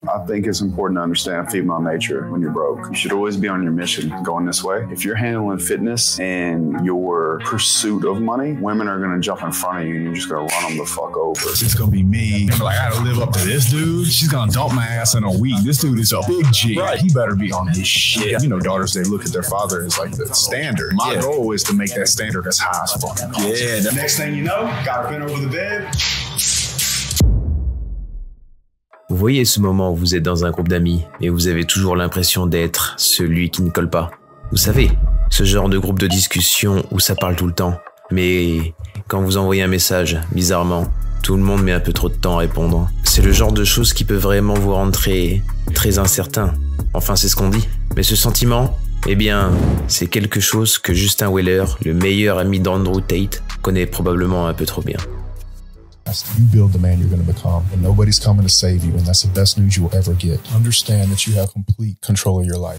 I think it's important to understand female nature when you're broke. You should always be on your mission going this way. If you're handling fitness and your pursuit of money, women are going to jump in front of you and you're just going to run them the fuck over. It's going to be me. I'm like, I got to live up to this dude. She's going to dump my ass in a week. This dude is a big G. Right. He better be on his shit. Yeah. You know, daughters, they look at their father as like the standard. My goal is to make that standard as high as fucking possible. Yeah. The next thing you know, got her bent over the bed. Vous voyez ce moment où vous êtes dans un groupe d'amis et vous avez toujours l'impression d'être celui qui ne colle pas. Vous savez, ce genre de groupe de discussion où ça parle tout le temps. Mais quand vous envoyez un message, bizarrement, tout le monde met un peu trop de temps à répondre. C'est le genre de choses qui peut vraiment vous rendre très incertain. Enfin, c'est ce qu'on dit. Mais ce sentiment, eh bien, c'est quelque chose que Justin Weller, le meilleur ami d'Andrew Tate, connaît probablement un peu trop bien. You build the man you're going to become, and nobody's coming to save you, and that's the best news you will ever get. Understand that you have complete control of your life.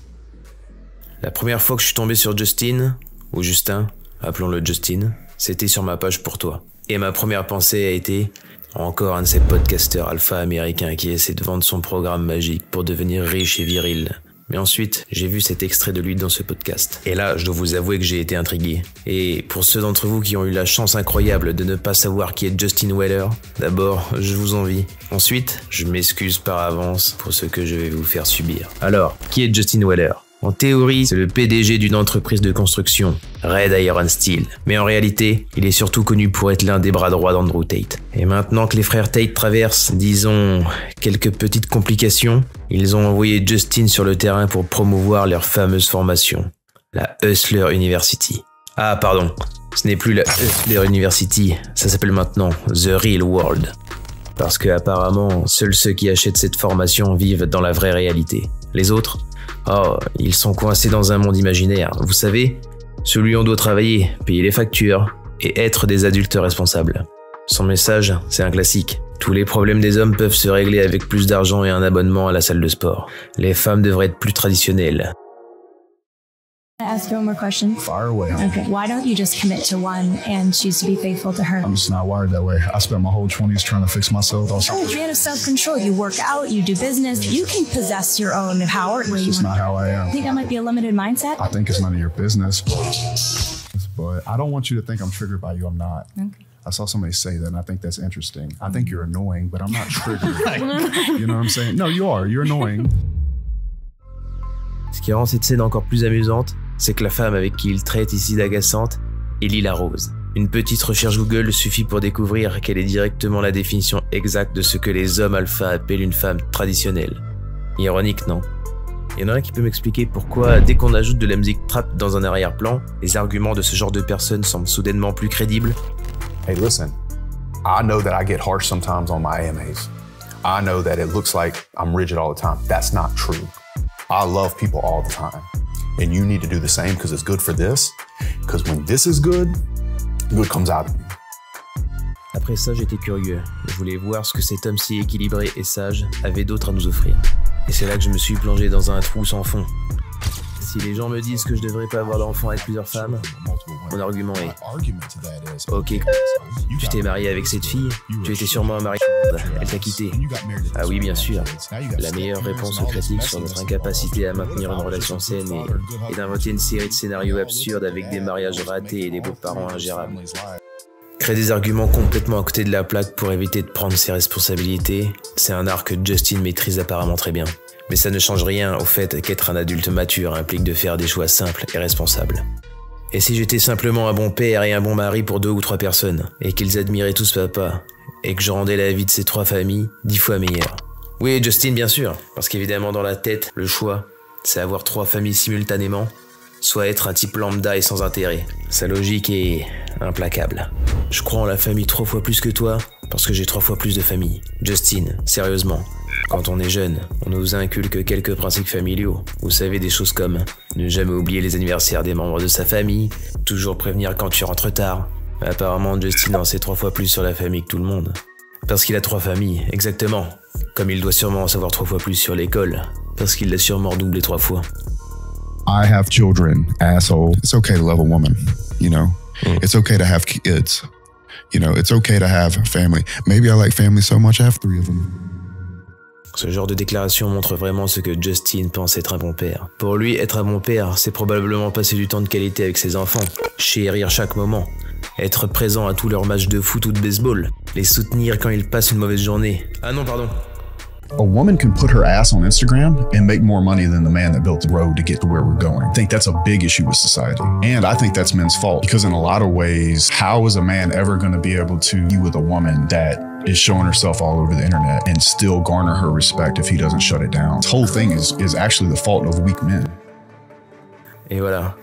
La première fois que je suis tombé sur Justin, ou Justin, appelons-le Justin, c'était sur ma page pour toi. Et ma première pensée a été, encore un de ces podcasteurs alpha américains qui essaie de vendre son programme magique pour devenir riche et viril. Mais ensuite, j'ai vu cet extrait de lui dans ce podcast. Et là, je dois vous avouer que j'ai été intrigué. Et pour ceux d'entre vous qui ont eu la chance incroyable de ne pas savoir qui est Justin Weller, d'abord, je vous envie. Ensuite, je m'excuse par avance pour ce que je vais vous faire subir. Alors, qui est Justin Weller ? En théorie, c'est le PDG d'une entreprise de construction, Red Iron Steel. Mais en réalité, il est surtout connu pour être l'un des bras droits d'Andrew Tate. Et maintenant que les frères Tate traversent, disons, quelques petites complications, ils ont envoyé Justin sur le terrain pour promouvoir leur fameuse formation, la Hustler University. Ah pardon, ce n'est plus la Hustler University, ça s'appelle maintenant The Real World. Parce que apparemment, seuls ceux qui achètent cette formation vivent dans la vraie réalité. Les autres, oh, ils sont coincés dans un monde imaginaire. Vous savez, celui où on doit travailler, payer les factures et être des adultes responsables. Son message, c'est un classique. Tous les problèmes des hommes peuvent se régler avec plus d'argent et un abonnement à la salle de sport. Les femmes devraient être plus traditionnelles. Can I ask you one more question? Fire away. Okay. Why don't you just commit to one and choose to be faithful to her? I'm just not wired that way. I spent my whole 20s trying to fix myself. You're a man of self-control. You work out, you do business. You can possess your own power. It's just not how I am. I think that might be a limited mindset. I think it's none of your business. But I don't want you to think I'm triggered by you. I'm not. Okay. I saw somebody say that, and I think that's interesting. I think you're annoying, but I'm not triggered. You know what I'm saying? No, you are. You're annoying. Ce qui rend cette scène encore plus amusante, c'est que la femme avec qui il traite ici d'agaçante est Lila Rose. Une petite recherche Google suffit pour découvrir qu'elle est directement la définition exacte de ce que les hommes alpha appellent une femme traditionnelle. Ironique, non ? Il y en a un qui peut m'expliquer pourquoi, dès qu'on ajoute de la musique trap dans un arrière-plan, les arguments de ce genre de personnes semblent soudainement plus crédibles. Hey, listen, I know that I get harsh sometimes on my AMAs. I know that it looks like I'm rigid all the time. That's not true. I love people all the time. And you need to do the same because it's good for this. Because when this is good, good comes out of you. Après ça, j'étais curieux. Je voulais voir ce que cet homme si équilibré et sage avait d'autre à nous offrir. Et c'est là que je me suis plongé dans un trou sans fond. Si les gens me disent que je devrais pas avoir d'enfants avec plusieurs femmes, mon argument est ok, tu t'es marié avec cette fille, tu étais sûrement marié, elle t'a quitté. Ah oui, bien sûr. La meilleure réponse aux critiques sur notre incapacité à maintenir une relation saine est d'inventer une série de scénarios absurdes avec des mariages ratés et des beaux-parents ingérables. Créer des arguments complètement à côté de la plaque pour éviter de prendre ses responsabilités, c'est un art que Justin maîtrise apparemment très bien. Mais ça ne change rien au fait qu'être un adulte mature implique de faire des choix simples et responsables. Et si j'étais simplement un bon père et un bon mari pour 2 ou 3 personnes, et qu'ils admiraient tous papa, et que je rendais la vie de ces 3 familles 10 fois meilleure. Oui, Justin, bien sûr, parce qu'évidemment dans la tête, le choix, c'est avoir 3 familles simultanément, soit être un type lambda et sans intérêt. Sa logique est implacable. Je crois en la famille 3 fois plus que toi, parce que j'ai 3 fois plus de famille. Justin, sérieusement, quand on est jeune, on nous inculque quelques principes familiaux. Vous savez, des choses comme ne jamais oublier les anniversaires des membres de sa famille, toujours prévenir quand tu rentres tard. Apparemment, Justin en sait 3 fois plus sur la famille que tout le monde. Parce qu'il a 3 familles, exactement. Comme il doit sûrement en savoir 3 fois plus sur l'école, parce qu'il l'a sûrement doublé 3 fois. I have children, asshole. It's okay to love a woman, you know? It's okay to have kids. You know, it's okay to have family. Maybe I like family so much I have 3 of them. Ce genre de déclaration montre vraiment ce que Justin pense être un bon père. Pour lui, être un bon père, c'est probablement passer du temps de qualité avec ses enfants, chérir chaque moment, être présent à tous leurs matchs de foot ou de baseball, les soutenir quand ils passent une mauvaise journée. Ah non, pardon. A woman can put her ass on Instagram and make more money than the man that built the road to get to where we're going. I think that's a big issue with society. And I think that's men's fault because in a lot of ways, how is a man ever going to be able to be with a woman that is showing herself all over the internet and still garner her respect if he doesn't shut it down? This whole thing is actually the fault of weak men. Et voilà,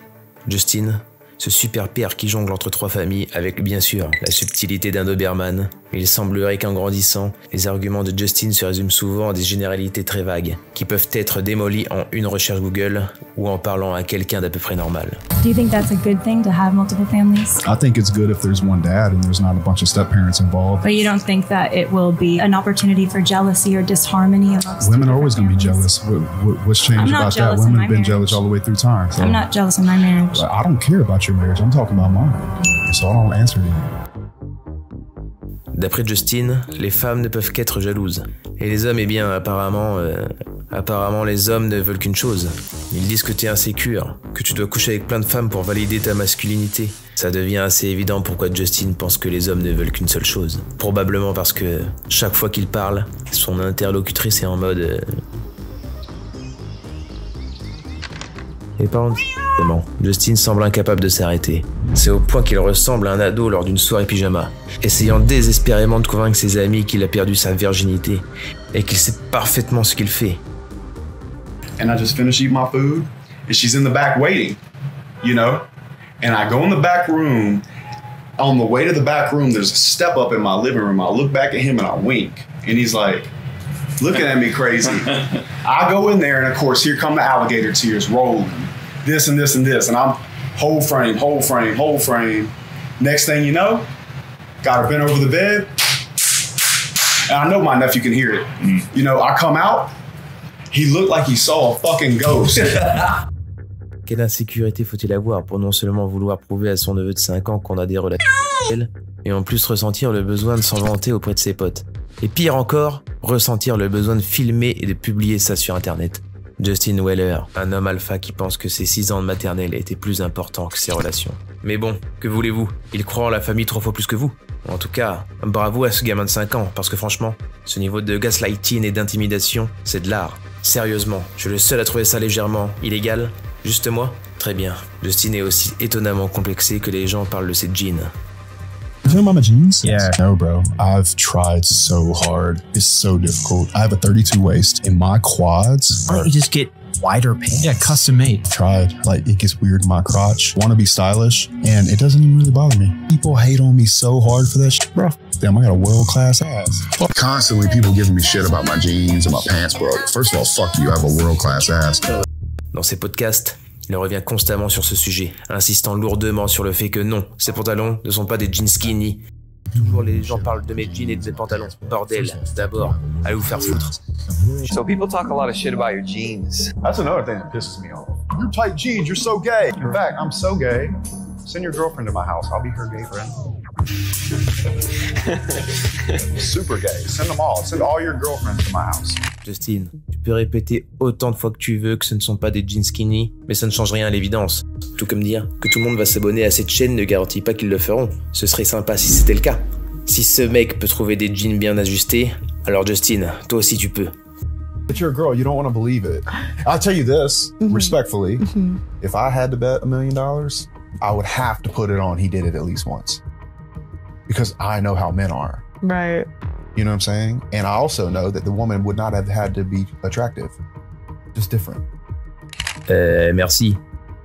Justin, ce super père qui jongle entre trois familles avec bien sûr la subtilité d'un Doberman. Il semblerait qu'en grandissant, les arguments de Justin se résument souvent à des généralités très vagues, qui peuvent être démolies en une recherche Google ou en parlant à quelqu'un d'à peu près normal. Do you think that's a good thing to have multiple families? I think it's good if there's one dad and there's not a bunch of step-parents involved. But you don't think that it will be an opportunity for jealousy or disharmony amongst Women are always going to be jealous. What's changed about that? Women have been jealous all the way through time. So. I'm not jealous in my marriage. I don't care about your marriage. I'm talking about mine. So I don't answer to you. D'après Justin, les femmes ne peuvent qu'être jalouses. Et les hommes, eh bien, apparemment les hommes ne veulent qu'une chose. Ils disent que t'es insécure, que tu dois coucher avec plein de femmes pour valider ta masculinité. Ça devient assez évident pourquoi Justin pense que les hommes ne veulent qu'une seule chose. Probablement parce que chaque fois qu'il parle, son interlocutrice est en mode... Et par contre, Justin semble incapable de s'arrêter. C'est au point qu'il ressemble à un ado lors d'une soirée pyjama, essayant désespérément de convaincre ses amis qu'il a perdu sa virginité et qu'il sait parfaitement ce qu'il fait. And I just finished eating my food, and she's in the back waiting, you know? And I go in the back room. On the way to the back room, there's a step up in my living room. I look back at him and I wink, and he's like, looking at me crazy. I go in there, and of course, here come the alligator tears rolling. This and this and this. And I'm whole frame. Next thing you know, got her bent over the bed. And I know my nephew can hear it. You know, I come out, he looked like he saw a fucking ghost. Quelle insécurité faut-il avoir pour non seulement vouloir prouver à son neveu de 5 ans qu'on a des relations sexuelles, et en plus ressentir le besoin de s'en vanter auprès de ses potes. Et pire encore, ressentir le besoin de filmer et de publier ça sur internet. Justin Weller, un homme alpha qui pense que ses 6 ans de maternelle étaient plus importants que ses relations. Mais bon, que voulez-vous? Il croit en la famille 3 fois plus que vous. En tout cas, bravo à ce gamin de 5 ans, parce que franchement, ce niveau de gaslighting et d'intimidation, c'est de l'art. Sérieusement, je suis le seul à trouver ça légèrement illégal? Juste moi? Très bien. Justin est aussi étonnamment complexé que les gens parlent de ses jeans. You feel my jeans? Yeah. No, bro. I've tried so hard. It's so difficult. I have a 32 waist and my quads. Why don't you just get wider pants? Yeah, custom made. Tried. Like, it gets weird in my crotch. Want to be stylish, and it doesn't even really bother me. People hate on me so hard for that shit, bro. Damn, I got a world-class ass. Constantly people giving me shit about my jeans and my pants, bro. First of all, fuck you. I have a world-class ass. Dans ses podcasts, il revient constamment sur ce sujet, insistant lourdement sur le fait que non, ces pantalons ne sont pas des jeans skinny. Toujours les gens parlent de mes jeans et de mes pantalons. Bordel, d'abord, allez vous faire foutre. So people talk a lot of shit about your jeans. That's another thing that pisses me off. Your tight jeans, you're so gay. In fact, I'm so gay. Send your girlfriend to my house. I'll be her gay friend. Super gay. Send them all. Send all your girlfriends to my house. Justin, tu peux répéter autant de fois que tu veux que ce ne sont pas des jeans skinny, mais ça ne change rien à l'évidence. Tout comme dire que tout le monde va s'abonner à cette chaîne ne garantit pas qu'ils le feront. Ce serait sympa si c'était le cas. Si ce mec peut trouver des jeans bien ajustés, alors Justin, toi aussi tu peux. But you're a girl, you don't want to believe it. I'll tell you this, respectfully, if I had to bet $1 million, I would have to put it on he did it at least once. Because I know how men are. Right. You know what I'm saying? And I also know that the woman would not have had to be attractive. Just different. Merci.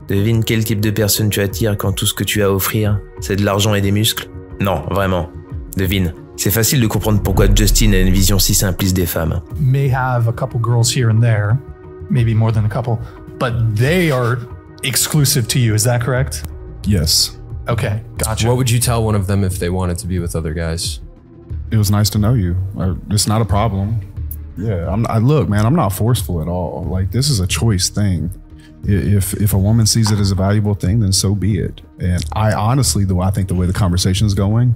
Devine quel type de personne tu attires quand tout ce que tu as à offrir, c'est de l'argent et des muscles? Non, vraiment. Devine. C'est facile de comprendre pourquoi Justin a une vision si simpliste des femmes. May have a couple girls here and there, maybe more than a couple, but they are exclusive to you, is that correct? Yes. Okay, gotcha. What would you tell one of them if they wanted to be with other guys? It was nice to know you. It's not a problem. Yeah, look, man, I'm not forceful at all. Like, this is a choice thing. If a woman sees it as a valuable thing, then so be it. And I honestly, though, I think the way the conversation is going,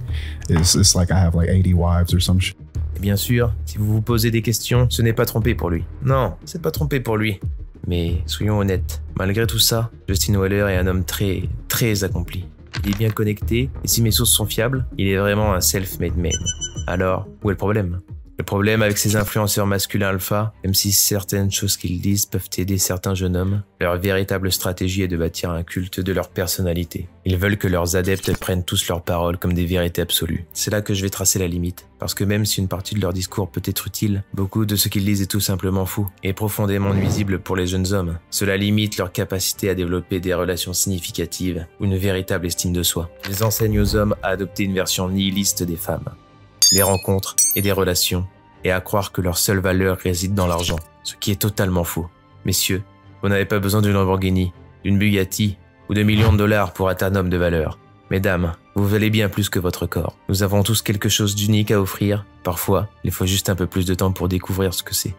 it's like I have like 80 wives or some shit. Et bien sûr, si vous vous posez des questions, ce n'est pas trompé pour lui. Non, c'est pas trompé pour lui. Mais soyons honnêtes, malgré tout ça, Justin Weller est un homme très accompli. Il est bien connecté, et si mes sources sont fiables, il est vraiment un self-made man. Alors, où est le problème ? Le problème avec ces influenceurs masculins alpha, même si certaines choses qu'ils disent peuvent aider certains jeunes hommes, leur véritable stratégie est de bâtir un culte de leur personnalité. Ils veulent que leurs adeptes prennent tous leurs paroles comme des vérités absolues. C'est là que je vais tracer la limite, parce que même si une partie de leur discours peut être utile, beaucoup de ce qu'ils disent est tout simplement fou et profondément nuisible pour les jeunes hommes. Cela limite leur capacité à développer des relations significatives ou une véritable estime de soi. Ils enseignent aux hommes à adopter une version nihiliste des femmes, des rencontres et des relations, et à croire que leur seule valeur réside dans l'argent, ce qui est totalement faux. Messieurs, vous n'avez pas besoin d'une Lamborghini, d'une Bugatti ou de millions de dollars pour être un homme de valeur. Mesdames, vous valez bien plus que votre corps. Nous avons tous quelque chose d'unique à offrir. Parfois, il faut juste un peu plus de temps pour découvrir ce que c'est.